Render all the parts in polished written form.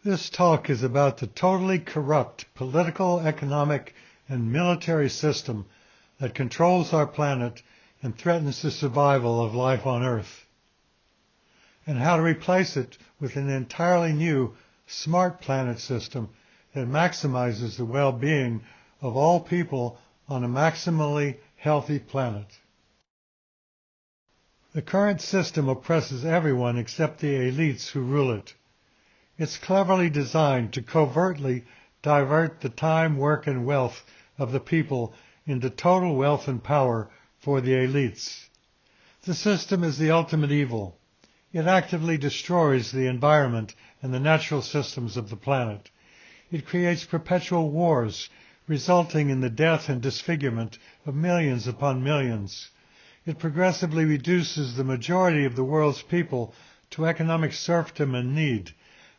This talk is about the totally corrupt political, economic, and military system that controls our planet and threatens the survival of life on Earth, and how to replace it with an entirely new smart planet system that maximizes the well-being of all people on a maximally healthy planet. The current system oppresses everyone except the elites who rule it. It's cleverly designed to covertly divert the time, work, and wealth of the people into total wealth and power for the elites. The system is the ultimate evil. It actively destroys the environment and the natural systems of the planet. It creates perpetual wars, resulting in the death and disfigurement of millions upon millions. It progressively reduces the majority of the world's people to economic serfdom and need,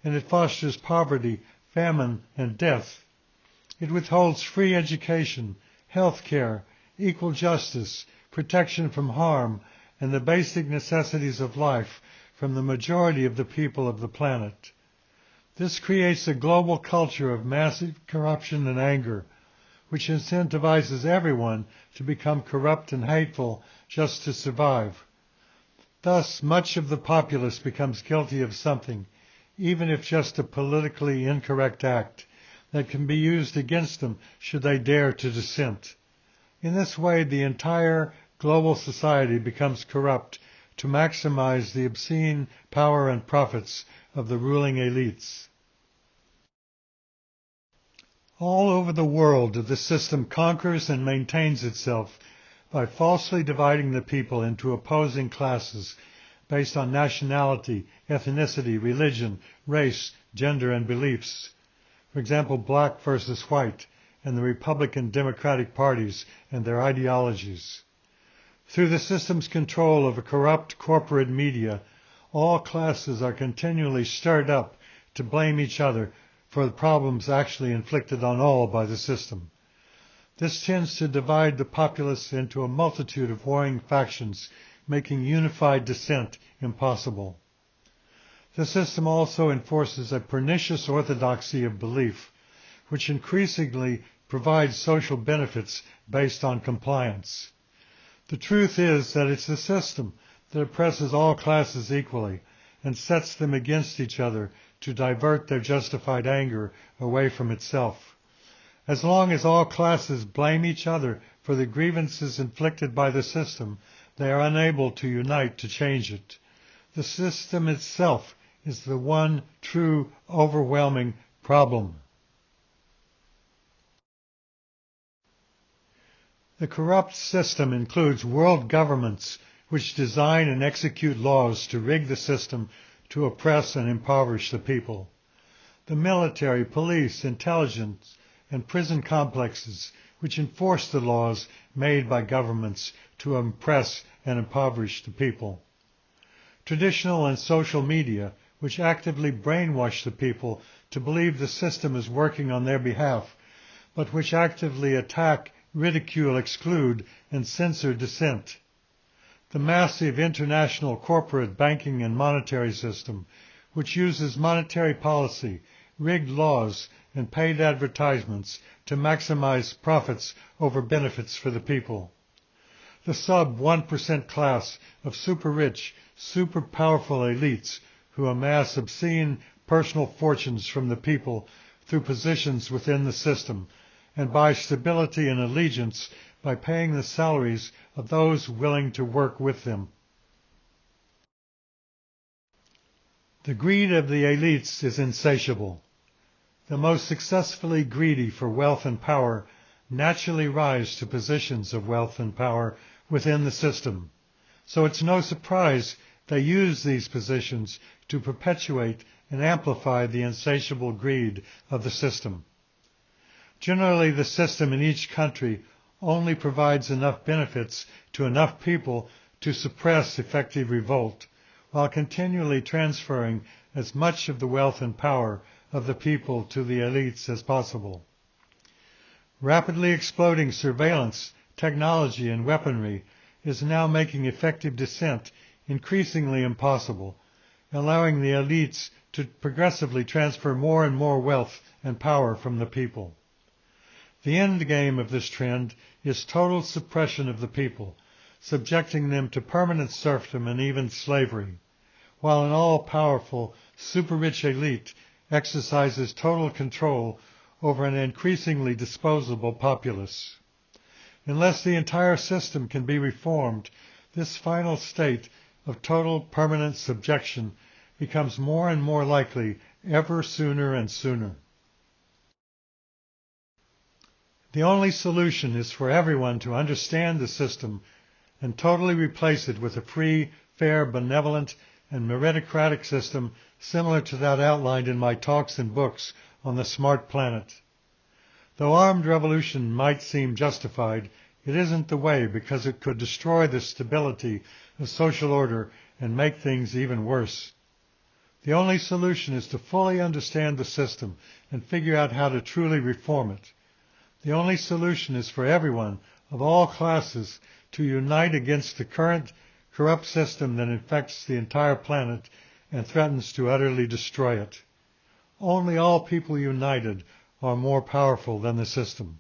and it fosters poverty, famine, and death. It withholds free education, health care, equal justice, protection from harm, and the basic necessities of life from the majority of the people of the planet. This creates a global culture of massive corruption and anger, which incentivizes everyone to become corrupt and hateful just to survive. Thus, much of the populace becomes guilty of something, even if just a politically incorrect act, that can be used against them should they dare to dissent. In this way, the entire global society becomes corrupt to maximize the obscene power and profits of the ruling elites. All over the world, the system conquers and maintains itself by falsely dividing the people into opposing classes based on nationality, ethnicity, religion, race, gender, and beliefs. For example, black versus white, and the Republican Democratic parties and their ideologies. Through the system's control of a corrupt corporate media, all classes are continually stirred up to blame each other for the problems actually inflicted on all by the system. This tends to divide the populace into a multitude of warring factions, making unified dissent impossible. The system also enforces a pernicious orthodoxy of belief, which increasingly provides social benefits based on compliance. The truth is that it's the system that oppresses all classes equally and sets them against each other to divert their justified anger away from itself. As long as all classes blame each other for the grievances inflicted by the system, they are unable to unite to change it. The system itself is the one true, overwhelming problem. The corrupt system includes world governments which design and execute laws to rig the system to oppress and impoverish the people. The military, police, intelligence, and prison complexes which enforce the laws made by governments to oppress and impoverish the people. Traditional and social media which actively brainwash the people to believe the system is working on their behalf, but which actively attack, ridicule, exclude, and censor dissent. The massive international corporate banking and monetary system, which uses monetary policy, rigged laws, and paid advertisements to maximize profits over benefits for the people. The sub-1% class of super-rich, super-powerful elites who amass obscene personal fortunes from the people through positions within the system, and buy stability and allegiance by paying the salaries of those willing to work with them. The greed of the elites is insatiable. The most successfully greedy for wealth and power naturally rise to positions of wealth and power within the system. So it's no surprise they use these positions to perpetuate and amplify the insatiable greed of the system. Generally, the system in each country only provides enough benefits to enough people to suppress effective revolt, while continually transferring as much of the wealth and power of the people to the elites as possible. Rapidly exploding surveillance, technology, and weaponry is now making effective dissent increasingly impossible, allowing the elites to progressively transfer more and more wealth and power from the people. The end game of this trend is total suppression of the people, subjecting them to permanent serfdom and even slavery, while an all-powerful, super-rich elite exercises total control over an increasingly disposable populace. Unless the entire system can be reformed, this final state of total permanent subjection becomes more and more likely ever sooner and sooner. The only solution is for everyone to understand the system and totally replace it with a free, fair, benevolent, and meritocratic system similar to that outlined in my talks and books on the smart planet. Though armed revolution might seem justified, it isn't the way because it could destroy the stability of social order and make things even worse. The only solution is to fully understand the system and figure out how to truly reform it. The only solution is for everyone of all classes to unite against the current corrupt system that infects the entire planet and threatens to utterly destroy it. Only all people united are more powerful than the system.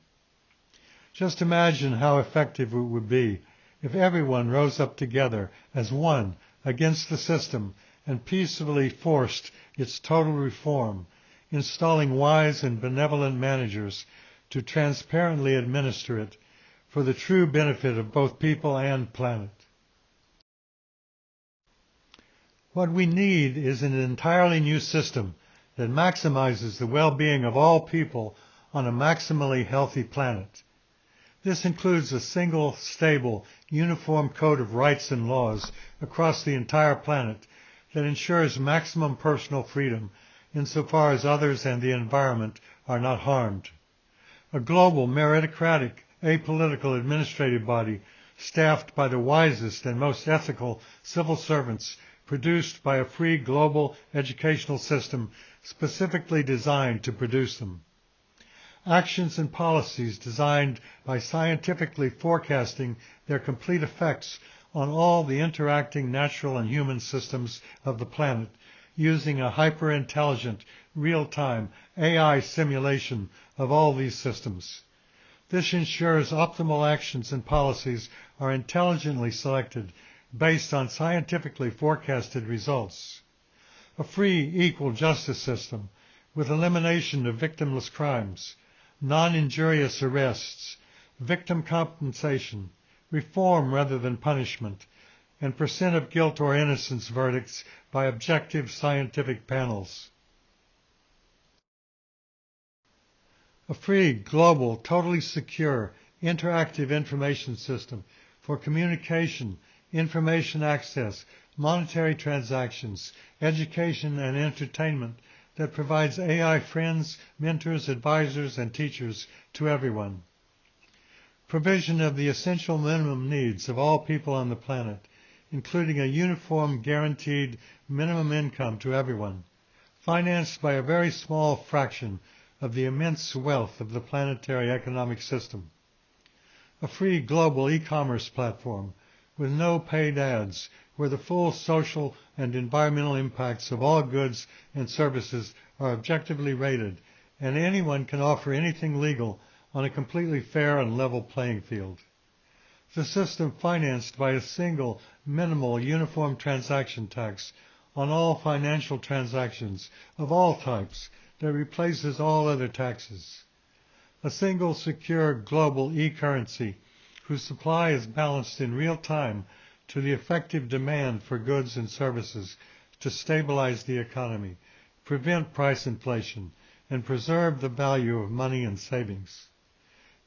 Just imagine how effective it would be if everyone rose up together as one against the system and peacefully forced its total reform, installing wise and benevolent managers to transparently administer it for the true benefit of both people and planet. What we need is an entirely new system that maximizes the well-being of all people on a maximally healthy planet. This includes a single, stable, uniform code of rights and laws across the entire planet that ensures maximum personal freedom insofar as others and the environment are not harmed. A global, meritocratic, apolitical administrative body staffed by the wisest and most ethical civil servants produced by a free global educational system specifically designed to produce them. Actions and policies designed by scientifically forecasting their complete effects on all the interacting natural and human systems of the planet using a hyper-intelligent, real-time AI simulation of all these systems. This ensures optimal actions and policies are intelligently selected based on scientifically forecasted results. A free, equal justice system with elimination of victimless crimes, non-injurious arrests, victim compensation, reform rather than punishment, and percent of guilt or innocence verdicts by objective scientific panels. A free, global, totally secure, interactive information system for communication, information access, monetary transactions, education, and entertainment that provides AI friends, mentors, advisors, and teachers to everyone. Provision of the essential minimum needs of all people on the planet, including a uniform guaranteed minimum income to everyone, financed by a very small fraction of the immense wealth of the planetary economic system. A free global e-commerce platform with no paid ads, where the full social and environmental impacts of all goods and services are objectively rated, and anyone can offer anything legal on a completely fair and level playing field. The system financed by a single, minimal, uniform transaction tax on all financial transactions of all types that replaces all other taxes. A single, secure, global e-currency whose supply is balanced in real time to the effective demand for goods and services to stabilize the economy, prevent price inflation, and preserve the value of money and savings.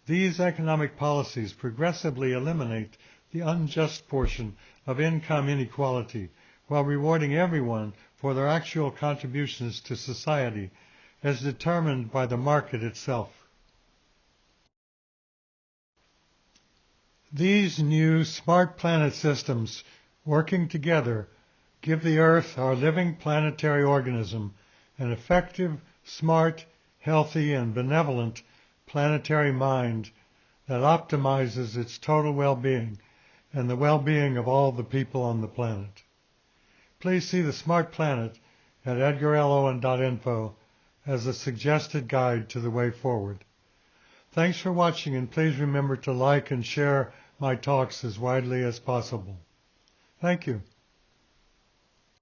These economic policies progressively eliminate the unjust portion of income inequality while rewarding everyone for their actual contributions to society as determined by the market itself. These new smart planet systems working together give the Earth, our living planetary organism, an effective, smart, healthy, and benevolent planetary mind that optimizes its total well-being and the well-being of all the people on the planet. please see the Smart Planet at edgarlowen.info as a suggested guide to the way forward. Thanks for watching, and please remember to like and share my talks as widely as possible. Thank you.